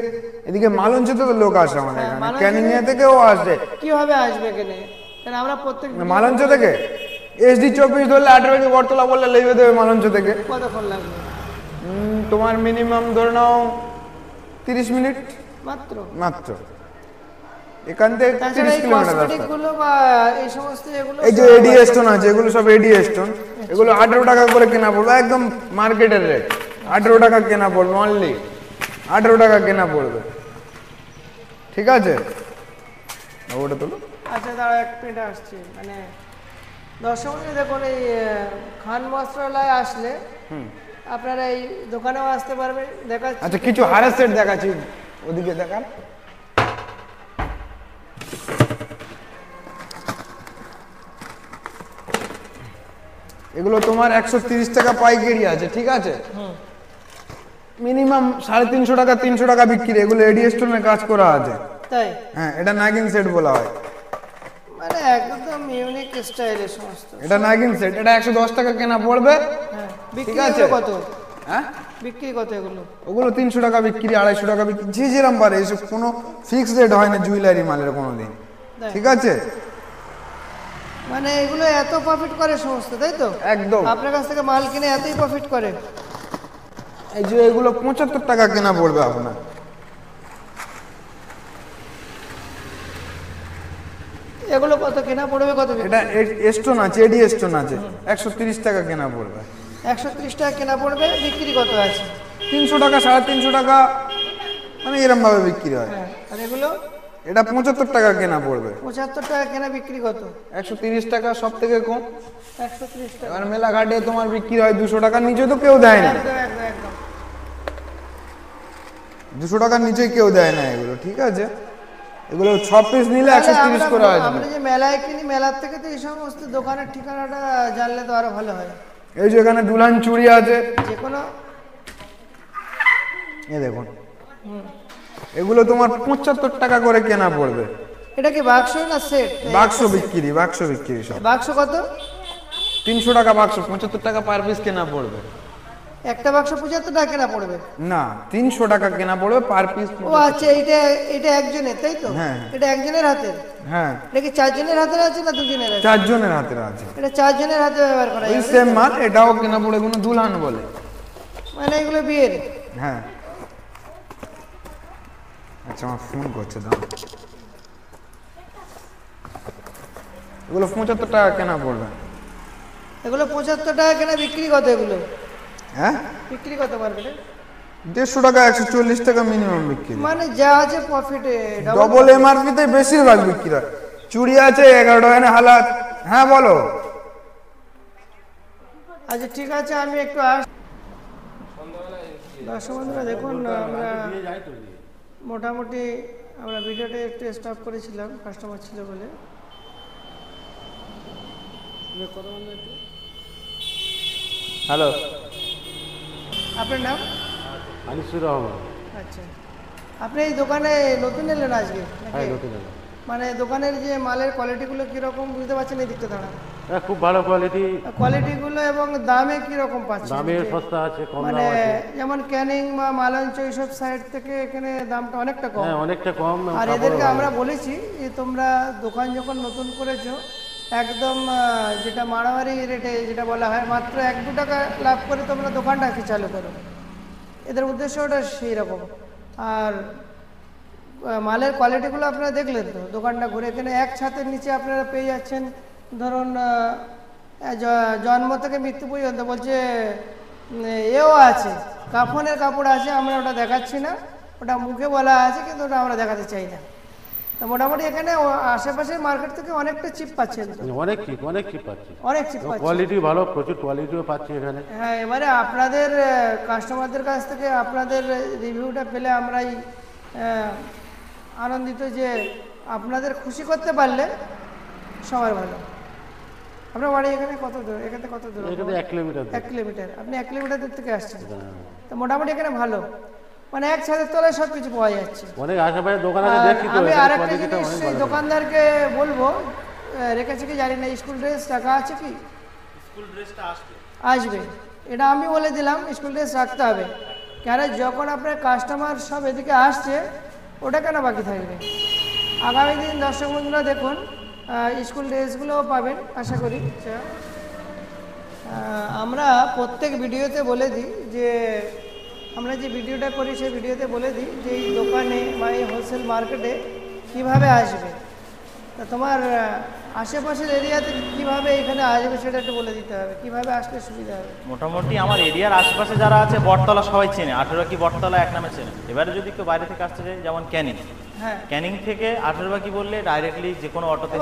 এদিকে মালঞ্চতে তো লোক আসে আমাদের হ্যাঁ, এখানে, মালঞ্চ ক্যানিংয়া থেকেও আসে। কিভাবে আসবে এখানে? কারণ আমরা প্রত্যেক মালঞ্চ থেকে SD 24 ধরলে 18 বাকি বটতলা বললে লেগে দেবে মালঞ্চ থেকে। কতক্ষণ লাগবে? তোমার মিনিমাম ধরে নাও 30 মিনিট মাত্র? মাত্র। এখান থেকে তাছাড়া 30 এই কিলোমিটার কসমেটিক রাস্তা। গুলো বা এই সমস্ত এগুলো এই যে এডি স্টোন আছে, এগুলো সব এডি স্টোন, এগুলো 18 টাকা করে কেনা পড়বে, একদম মার্কেটের রেট। 18 টাকা কেনা পড়বে, অনলি 18 টাকা কেনা পড়বে, ঠিক আছে। ওটা তোলো। আচ্ছা, দাঁড়া এক মিনিট আসছে। মানে দর্শক দেখুন, এই খান বস্ত্রালয় আসলে আপনারা এই দোকানেও আসতে পারবেন। দেখাচ্ছি। আচ্ছা, কিছু হারের সেট দেখাচ্ছি, ওদিকে দেখান। এগুলো তোমার 130 টাকা পাইকারি আছে, ঠিক আছে। মিনিমাম 350 টাকা, 300 টাকা বিক্রি। এগুলো এডি স্টোনের কাজ করা আছে। তাই? হ্যাঁ, এটা নাগিন সেট বলা হয়। মানে একদম ইউনিক স্টাইলের সমস্ত। এটা নাগিন সেট, এটা 110 টাকা কেনা পড়বে। হ্যাঁ, বিক্রি ঠিক আছে। কত? হ্যাঁ, বিক্রি কত এগুলো? ওগুলো 300 টাকা বিক্রি, 250 টাকা বিক্রি, যে যেরকম পারে। এসব কোনো ফিক্স রেট হয় না জুয়েলারি মালের কোনোদিন, তাই? ঠিক আছে। মানে এগুলো এত প্রফিট করে সমস্ত, তাই তো? একদম। আপনার কাছ থেকে মাল কিনে এতই প্রফিট করে? এই যে এগুলো 75 টাকা কেনা পড়বে আপনার। এগুলো কত কেনা পড়বে, কত? এটা স্টোন আছে, এডি স্টোন আছে, 130 টাকা কেনা পড়বে। 130 টাকা কেনা পড়বে, বিক্রি কত আছে? 300 টাকা, 350 টাকা, মানে এরকম ভাবে বিক্রি হয়। হ্যাঁ, আর এগুলো? এটা 75 টাকা কেনা পড়বে। 75 টাকা কেনা, বিক্রি কত? 130 টাকা, সব থেকে কম। 130 টাকা। এবার মেলাঘাটে তোমার বিক্রি হয় 200 টাকার নিচে, তো কেউ দেয় না। একদম একদম একদম। 200 টাকার নিচে কেউ দেয় না এগুলো, ঠিক আছে। এগুলো 6 পিস নিলে 130 করে হয়। আমরা যে মেলায় কিনি, মেলার থেকে তো এই সমস্ত দোকানের ঠিকানাটা জানলে তো আরো ভালো হয়। এই যে এখানে দুলহান চুড়ি আছে, যে কোনো এই দেখুন, এগুলো তোমার 75 টাকা করে কেনা পড়বে। এটা কি বাক্স না সেট? বাক্স বিক্রি, বাক্স বিক্রি সব। বাক্স কত? 300 টাকা বাক্স, 75 টাকা পার পিস কেনা পড়বে। একটা বাক্স 75 টাকা কেনা পড়বে? না, 300 টাকা কেনা পড়বে পার পিস। ও আচ্ছা, এটা একজনের, তাই তো? হ্যাঁ। এটা একজনের হাতে? হ্যাঁ, এটা কি 4 জনের হাতে আছে না 2 জনের আছে? 4 জনের হাতে আছে। এটা 4 জনের হাতে ব্যবহার করা ওই যাবে? সেম মাল, এটাও কেনা পড়ে কোনো দুলহান বলে। মানে এগুলো বিয়ের? হ্যাঁ। আচ্ছা, আমার ফোন করছে, দাও। এগুলো 75 টাকা কেনা পড়বে। এগুলো 75 টাকা কেনা, বিক্রি কত এগুলো? হ্যাঁ, বিক্রি কত মার্কেটে? 150 টাকা, 140 টাকা মিনিমাম বিক্রি। মানে যা আছে প্রফিটে ডবল এমআরপি তে বেশিরভাগ বিক্রি হয়। চুড়ি আছে 11 টাকা না হালাত। হ্যাঁ বলো। আচ্ছা ঠিক আছে, আমি একটু দর্শক বন্ধুরা দেখুন, আমরা মোটামুটি আমরা ভিডিওটা একটু স্টপ করেছিলাম, কাস্টমার ছিল বলে। হ্যালো, আপনার নাম? আনিসুর রহমান। আচ্ছা, আপনি এই দোকানে নতুন এলেন আজকে নাকি? হ্যাঁ, নতুন এলাম। মানে দোকানের যে মালের কোয়ালিটিগুলো কীরকম বুঝতে পারছেন এই দিকটা দাঁড়ান? হ্যাঁ, খুব ভালো কোয়ালিটি। কোয়ালিটিগুলো এবং দামে কীরকম পাচ্ছেন? দামে সস্তা আছে, কম মানে দাম আছে। যেমন ক্যানিং বা মালঞ্চ এইসব সাইড থেকে এখানে দামটা অনেকটা কম। হ্যাঁ, অনেকটা কম। আর এদেরকে আমরা বলেছি যে তোমরা দোকান যখন নতুন করেছো একদম যেটা মারামারি রেটে যেটা বলা হয় মাত্র 1-2 টাকা লাভ করে তোমরা দোকানটাকে চালু করো। এদের উদ্দেশ্য ওটা সেই রকম। আর মালের কোয়ালিটিগুলো আপনারা দেখলেন তো, দোকানটা ঘুরে এখানে এক ছাদের নিচে আপনারা পেয়ে যাচ্ছেন ধরুন জন্ম থেকে মৃত্যু পর্যন্ত বলছে এও আছে, কাফনের কাপড় আছে, আমরা ওটা দেখাচ্ছি না, ওটা মুখে বলা আছে কিন্তু ওটা আমরা দেখাতে চাই না। তো মোটামুটি এখানে আশেপাশের মার্কেট থেকে অনেকটা চিপ পাচ্ছেন তো? অনেক চিপ পাচ্ছি। অনেক চিপ পাচ্ছেন। কোয়ালিটি ভালো, প্রচুর কোয়ালিটিও পাচ্ছি এখানে। হ্যাঁ, এবারে আপনাদের কাস্টমারদের কাছ থেকে আপনাদের রিভিউটা পেলে আমরাই আনন্দিত যে আপনাদের খুশি করতে পারলে সবার ভালো। আপনার বাড়ি এখানে কত দূর? এখান থেকে কত দূর? এখানে 1 কিলোমিটার। 1 কিলোমিটার। আপনি 1 কিলোমিটার দূর থেকে আসছেন, তো মোটামুটি এখানে ভালো, মানে এক ছাদের তলায় সব কিছু পাওয়া যাচ্ছে। অনেক আশেপাশে দোকান আছে, দেখছি তো। আমি আরেকটা জিনিস সেই দোকানদারকে বলবো, রেখেছে কি জানি না, স্কুল ড্রেস রাখা আছে কি? স্কুল ড্রেসটা আসবে, এটা আমি বলে দিলাম, স্কুল ড্রেস রাখতে হবে। কেন যখন আপনার কাস্টমার সব এদিকে আসছে ওটা কেন বাকি থাকবে? আগামী দিন দর্শক বন্ধুরা দেখুন স্কুল ড্রেসগুলোও পাবেন আশা করি। আমরা প্রত্যেক ভিডিওতে বলে দিই যে আমরা যে ভিডিওটা করি সেই ভিডিওতে বলে দিই যে এই দোকানে বা এই হোলসেল মার্কেটে কীভাবে আসবে, তা তোমার আশেপাশের এরিয়াতে কীভাবে এখানে আসবে সেটা একটু বলে দিতে হবে, কীভাবে আসলে সুবিধা হবে। মোটামুটি আমার এরিয়ার আশেপাশে যারা আছে বটতলা সবাই চেনে, 18 বাকি বটতলা এক নামে চেনে। এবারে যদি কেউ বাইরে থেকে আসতে চায়, যেমন ক্যানিং, হ্যাঁ, ক্যানিং থেকে 18 বাকি বললে ডাইরেক্টলি যে কোনো অটোতে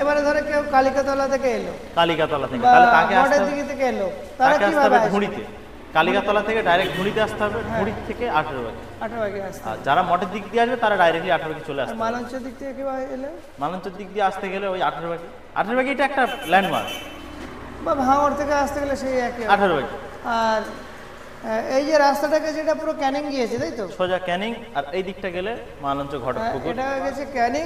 এবারে ধরো কেউ কালিকাতলা থেকে এলো, কালিকাতলা থেকে, তাহলে তাকে আসতে দিকে থেকে এলো, তারা তাকে আসতে কিভাবে হবে আসবে? ঘুড়িতে। কালিকাতলা থেকে ডাইরেক্ট ঘুড়িতে আসতে হবে, ঘুড়ি থেকে 18 বাকি। 18 বাকি আসতে। আর যারা মঠের দিক দিয়ে আসবে তারা ডাইরেক্টলি 18 বাকি চলে আসবে। মালঞ্চের দিক থেকে কিভাবে এলে? মালঞ্চের দিক দিয়ে আসতে গেলে ওই 18 বাকি। 18 বাকি এটা একটা ল্যান্ডমার্ক, বা ভাঙড় থেকে আসতে গেলে সেই একই। 18 বাকি। আর এই যে রাস্তাটাকে যেটা পুরো ক্যানিং গিয়েছে তাই তো? সোজা ক্যানিং, আর এই দিকটা গেলে মালঞ্চ ঘটকপুকুর। এটা গেছে ক্যানিং,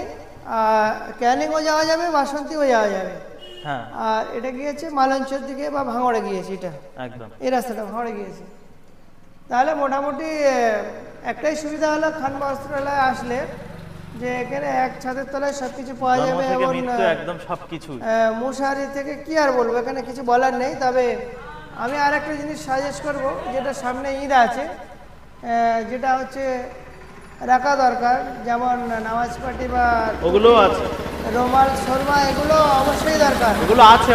ক্যানিংও যাওয়া যাবে, বাসন্তীও যাওয়া যাবে। হ্যাঁ, আর এটা গিয়েছে মালঞ্চের দিকে বা ভাঙড়ে গিয়েছে, এটা একদম এই রাস্তাটা ভাঙড়ে গিয়েছে। তাহলে মোটামুটি একটাই সুবিধা হলো খান বস্ত্রালয়ে আসলে যে এখানে এক ছাদের তলায় সব কিছু পাওয়া জন্ম যাবে থেকে এবং মৃত্যু একদম সবকিছু। মশারি থেকে কি আর বলবো, এখানে কিছু বলার নেই। তবে আমি আর একটা জিনিস সাজেস্ট করব, যেটা সামনে ঈদ আছে, যেটা হচ্ছে রাখা দরকার, যেমন নামাজ পাটি বা ওগুলো আছে, রুমাল শর্মা, এগুলো অবশ্যই দরকার। ওগুলো আছে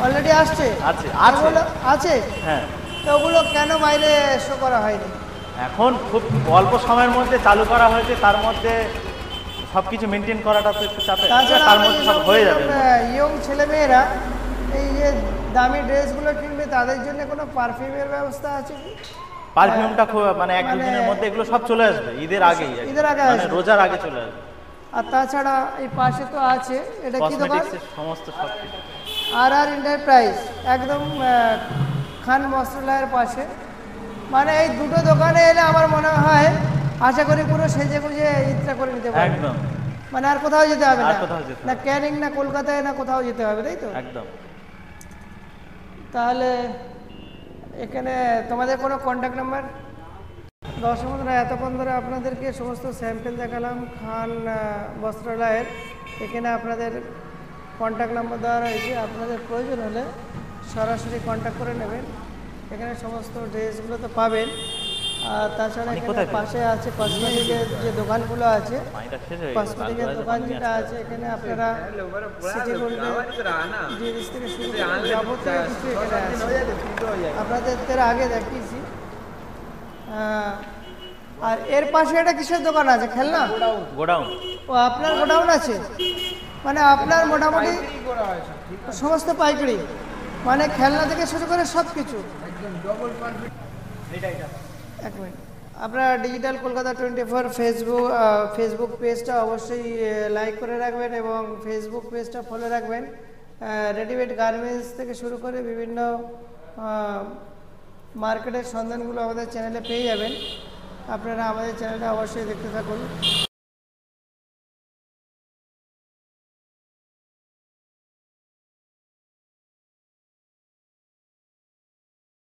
অলরেডি আসছে, এগুলো আছে। হ্যাঁ, তো ওগুলো কেন বাইরে শো করা হয়নি? এখন খুব অল্প সময়ের মধ্যে চালু করা হয়েছে, তার মধ্যে সবকিছু মেনটেন করাটা তো একটু চাপের, তার মধ্যে সব হয়ে যাবে। ইয়ং ছেলেমেয়েরা এই যে দামি ড্রেসগুলো কিনবে, তাদের জন্য কোনো পারফিউমের ব্যবস্থা আছে কি? পারফিউমটা খুব মানে 1-2 দিনের মধ্যে এগুলো সব চলে আসবে, ঈদের আগেই, ঈদের আগে মানে রোজার আগে চলে আসবে। আর তাছাড়া এই পাশে তো আছে, এটা কি দোকান? কসমেটিক্সের সমস্ত সবকিছু। আর এন্টারপ্রাইজ, একদম খান বস্ত্রালয়ের পাশে। মানে এই দুটো দোকানে এলে আমার মনে হয় আশা করি পুরো সেজে গুজে ঈদটা করে নিতে পারবে। একদম, মানে আর কোথাও যেতে হবে না, না হবে। ক্যানিং না কলকাতায় না কোথাও যেতে হবে, তাই তো? একদম। তাহলে এখানে তোমাদের কোনো কন্ট্যাক্ট নাম্বার? দর্শক বন্ধুরা, এতক্ষণ ধরে আপনাদেরকে সমস্ত স্যাম্পেল দেখালাম খান বস্ত্রালয়ের। এখানে আপনাদের কন্ট্যাক্ট নাম্বার দেওয়া রয়েছে, আপনাদের প্রয়োজন হলে সরাসরি কন্ট্যাক্ট করে নেবেন। এখানে সমস্ত ড্রেসগুলো তো পাবেন। আর তাছাড়া এখানে পাশে আছে কসমেটিকের যে দোকানগুলো আছে, পানিটা শেষ হয়ে গেছে, কসমেটিকের দোকান যেটা আছে এখানে আপনারা সিটি গোল্ডের জিনিস থেকে শুরু করে যাবতীয় কিছু এখানে আছে। আপনাদের এর আগে দেখিয়েছি। আর এর পাশে একটা কিসের দোকান আছে, খেলনা? গোডাউন। ও আপনার গোডাউন আছে, মানে আপনার মোটামুটি সমস্ত পাইকারি, মানে খেলনা থেকে শুরু করে সব কিছু। এক মিনিট, আপনারা ডিজিটাল কলকাতা 24 ফেসবুক পেজটা অবশ্যই লাইক করে রাখবেন এবং ফেসবুক পেজটা ফলো রাখবেন। রেডিমেড গার্মেন্টস থেকে শুরু করে বিভিন্ন মার্কেটের সন্ধানগুলো আমাদের চ্যানেলে পেয়ে যাবেন। আপনারা আমাদের চ্যানেলটা অবশ্যই দেখতে থাকুন।